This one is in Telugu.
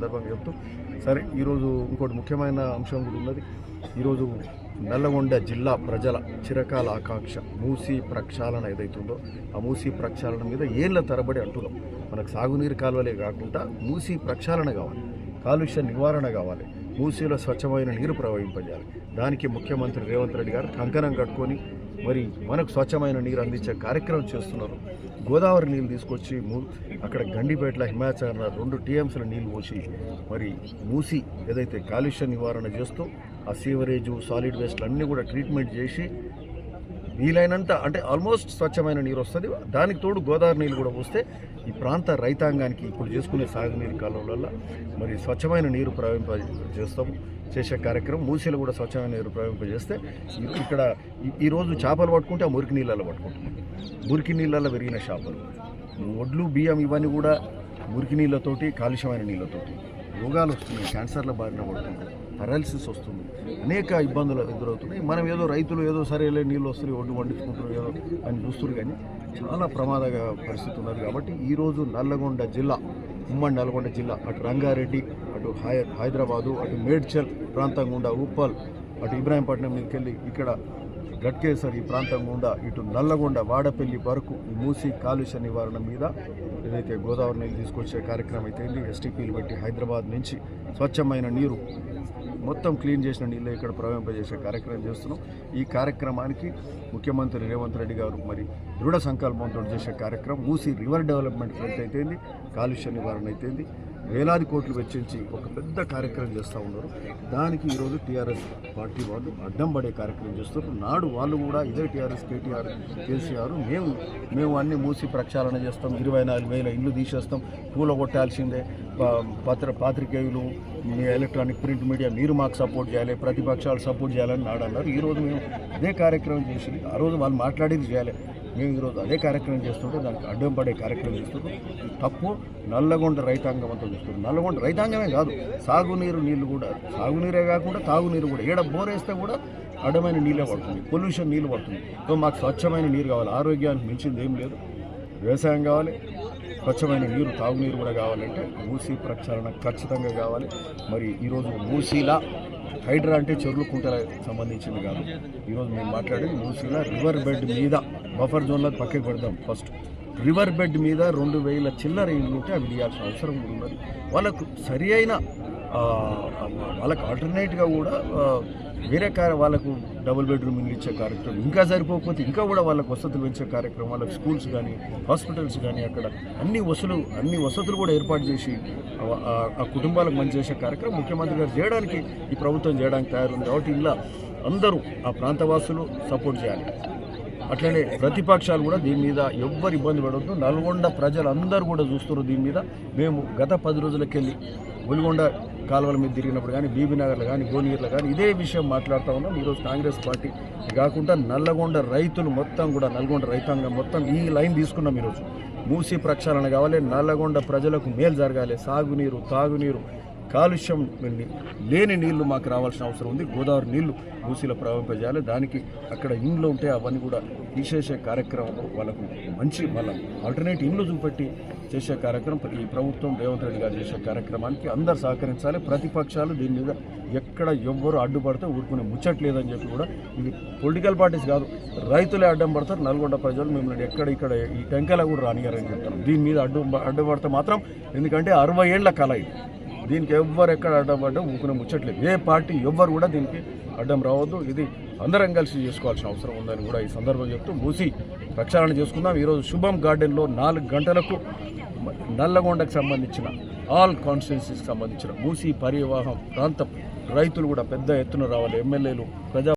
సందర్భంగా చెప్తూ సరే ఈరోజు ఇంకోటి ముఖ్యమైన అంశం కూడా ఉన్నది. ఈరోజు నల్లగొండ జిల్లా ప్రజల చిరకాల ఆకాంక్ష మూసీ ప్రక్షాళన ఏదైతుందో ఆ మూసీ ప్రక్షాళన మీద ఏళ్ల తరబడి అంటున్నాం. మనకు సాగునీరు కాలువలే కాకుండా మూసీ ప్రక్షాళన కావాలి, కాలుష్య నివారణ కావాలి, మూసీలో స్వచ్ఛమైన నీరు ప్రవహింపజేయాలి. దానికి ముఖ్యమంత్రి రేవంత్ రెడ్డి గారు కంకణం కట్టుకొని మరి మనకు స్వచ్ఛమైన నీరు అందించే కార్యక్రమం చేస్తున్నారు. గోదావరి నీళ్ళు తీసుకొచ్చి అక్కడ గండిపేటల హిమాచల్ 2 TMCల నీళ్ళు పోసి మరి మూసి ఏదైతే కాలుష్య నివారణ చేస్తూ ఆ సీవరేజు సాలిడ్ వేస్ట్లు అన్నీ కూడా ట్రీట్మెంట్ చేసి వీలైనంత అంటే ఆల్మోస్ట్ స్వచ్ఛమైన నీరు వస్తుంది. దానికి తోడు గోదావరి నీళ్ళు కూడా వస్తే ఈ ప్రాంత రైతాంగానికి ఇప్పుడు చేసుకునే సాగునీరు కాలువల మరి స్వచ్ఛమైన నీరు ప్రవహింపజేస్తాము చేసే కార్యక్రమం. మూసీలు కూడా స్వచ్ఛమైన నీరు ప్రవహింపజేస్తే ఇక్కడ ఈరోజు చేపలు పట్టుకుంటే ఆ మురికి నీళ్ళల్లో పట్టుకుంటున్నాం. మురికి నీళ్ళల్లో పెరిగిన చేపలు, ఒడ్లు బియ్యం ఇవన్నీ కూడా మురికి నీళ్ళతోటి కాలుష్యమైన నీళ్ళతోటి రోగాలు వస్తున్నాయి. క్యాన్సర్ల బారిన పడుతుంది, పెరాలసిస్ వస్తుంది, అనేక ఇబ్బందులు ఎదురవుతున్నాయి. మనం ఏదో రైతులు ఏదో సరేలే నీళ్ళు వస్తున్నాయి ఒడ్డు పండించుకుంటున్నారు ఏదో అని చూస్తున్నారు, కానీ చాలా ప్రమాదక పరిస్థితి ఉన్నది. కాబట్టి ఈరోజు నల్లగొండ జిల్లా, ఉమ్మడి నల్గొండ జిల్లా, అటు రంగారెడ్డి, అటు హైదరాబాదు, అటు మేడ్చల్ ప్రాంతం గుండా ఉప్పల్, అటు ఇబ్రాహీంపట్నం మీదకి వెళ్ళి ఇక్కడ గట్కేసర్ ఈ ప్రాంతం గుండా ఇటు నల్లగొండ వాడపల్లి వరకు ఈ మూసీ కాలుష్య నివారణ మీద ఏదైతే గోదావరి నీళ్ళు తీసుకొచ్చే కార్యక్రమం అయితే STPలు పెట్టి హైదరాబాద్ నుంచి స్వచ్ఛమైన నీరు మొత్తం క్లీన్ చేసిన నీళ్ళే ఇక్కడ ప్రవహింపజేసే కార్యక్రమం చేస్తున్నాం. ఈ కార్యక్రమానికి ముఖ్యమంత్రి రేవంత్ రెడ్డి గారు మరి దృఢ సంకల్పంతో చేసే కార్యక్రమం మూసీ రివర్ డెవలప్మెంట్ ఫ్రంట్ అయితేంది, కాలుష్య నివారణ అయితేంది, వేలాది కోట్లు వెచ్చించి ఒక పెద్ద కార్యక్రమం చేస్తూ ఉన్నారు. దానికి ఈరోజు TRS పార్టీ వాళ్ళు అడ్డం పడే కార్యక్రమం చేస్తున్నారు. నాడు వాళ్ళు కూడా ఇదే TRS KTR కేసీఆర్ మేము అన్ని మూసి ప్రక్షాళన చేస్తాం, 24,000 ఇళ్ళు తీసేస్తాం, పూల కొట్టాల్సిందే, పాత్రికేయులు ఎలక్ట్రానిక్ ప్రింట్ మీడియా మీరు మాకు సపోర్ట్ చేయాలి, ప్రతిపక్షాలు సపోర్ట్ చేయాలని నాడు అన్నారు. ఈరోజు మేము అదే కార్యక్రమం చేసి ఆ రోజు వాళ్ళు మాట్లాడేది చేయాలి, మేము ఈరోజు అదే కార్యక్రమం చేస్తుంటే దానికి అడ్డం పడే కార్యక్రమం చేస్తున్నాం. తప్పు నల్లగొండ రైతాంగం అంతా చూస్తుంది. నల్లగొండ రైతాంగమే కాదు, నీళ్ళు కూడా సాగునీరే కాకుండా తాగునీరు కూడా ఏడ బోరేస్తే కూడా అడ్డమైన నీళ్ళే పడుతుంది, పొల్యూషన్ నీళ్ళు పడుతుంది. సో మాకు స్వచ్ఛమైన నీరు కావాలి, ఆరోగ్యానికి మించింది ఏం లేదు. వ్యవసాయం కావాలి, స్వచ్ఛమైన నీరు తాగునీరు కూడా కావాలంటే మూసీ ప్రక్షాళన ఖచ్చితంగా కావాలి. మరి ఈరోజు మూసీలా హైడ్రా అంటే చెరువులు కుంటలకు సంబంధించింది కాదు. ఈరోజు మేము మాట్లాడేది మూసీలా రివర్ బెడ్ మీద బఫర్ జోన్లో పక్కకి పెడదాం. ఫస్ట్ రివర్ బెడ్ మీద 2,000 చిల్లర ఇళ్ళు ఉంటే అవి తీయాల్సిన అవసరం ఉన్నది. వాళ్ళకు సరి అయిన వాళ్ళకు ఆల్టర్నేట్గా కూడా వేరే వాళ్ళకు డబుల్ బెడ్రూమ్ ఇల్లు ఇచ్చే కార్యక్రమం, ఇంకా సరిపోకపోతే ఇంకా కూడా వాళ్ళకు వసతులు పెంచే కార్యక్రమం, వాళ్ళకి స్కూల్స్ కానీ హాస్పిటల్స్ కానీ అక్కడ అన్ని వసతులు కూడా ఏర్పాటు చేసి ఆ కుటుంబాలకు మంచి చేసే కార్యక్రమం ముఖ్యమంత్రి గారు చేయడానికి ఈ ప్రభుత్వం చేయడానికి తయారుంది. కాబట్టి ఇలా అందరూ ఆ ప్రాంతవాసులు సపోర్ట్ చేయాలి. అట్లనే ప్రతిపక్షాలు కూడా దీని మీద ఎవ్వరు ఇబ్బంది పడవద్దు. నల్గొండ ప్రజలందరూ కూడా చూస్తున్నారు దీని మీద. మేము గత 10 రోజులకెళ్ళి ఒలిగొండ కాలువల మీద తిరిగినప్పుడు కానీ బీబీనగర్లో కానీ గోనీర్లో కానీ ఇదే విషయం మాట్లాడుతూ ఉన్నాం. ఈరోజు కాంగ్రెస్ పార్టీ కాకుండా నల్లగొండ రైతులు మొత్తం కూడా నల్గొండ రైతాంగం మొత్తం ఈ లైన్ తీసుకున్నాం. ఈరోజు మూసీ ప్రక్షాళన కావాలి, నల్లగొండ ప్రజలకు మేలు జరగాలి, సాగునీరు తాగునీరు కాలుష్యం లేని నీళ్లు మాకు రావాల్సిన అవసరం ఉంది. గోదావరి నీళ్లు మూసీలో ప్రవహింపజేయాలి. దానికి అక్కడ ఇండ్లు ఉంటే అవన్నీ కూడా తీసేసే కార్యక్రమం, వాళ్ళకు మంచి వాళ్ళ ఆల్టర్నేట్ ఇండ్లు చూపెట్టి చేసే కార్యక్రమం ఈ ప్రభుత్వం రేవంత్ రెడ్డి గారు చేసే కార్యక్రమానికి అందరు సహకరించాలి. ప్రతిపక్షాలు దీని మీద ఎక్కడ ఎవ్వరు అడ్డుపడితే ఊరుకునే ముచ్చట్లేదని చెప్పి కూడా ఇది పొలిటికల్ పార్టీస్ కాదు, రైతులే అడ్డం పడతారు. నల్గొండ ప్రజలు మిమ్మల్ని ఇక్కడ ఈ టెంకాయలు కూడా రానియారని చెప్తారు. దీని మీద అడ్డుపడితే మాత్రం, ఎందుకంటే 60 ఏళ్ల కళ ఇది, దీనికి ఎవ్వరు ఎక్కడ అడ్డం ఊకునే ముచ్చట్లేదు. ఏ పార్టీ ఎవ్వరు కూడా దీనికి అడ్డం రావద్దు. ఇది అందరం కలిసి చేసుకోవాల్సిన అవసరం ఉందని కూడా ఈ సందర్భంగా చెప్తూ మూసీ ప్రక్షాళన చేసుకుందాం. ఈరోజు శుభం గార్డెన్లో 4 గంటలకు నల్లగొండకు సంబంధించిన ఆల్ కాన్స్టిట్యున్సీకి సంబంధించిన మూసీ పరివాహం ప్రాంతం రైతులు కూడా పెద్ద ఎత్తున రావాలి. ఎమ్మెల్యేలు, ప్రజా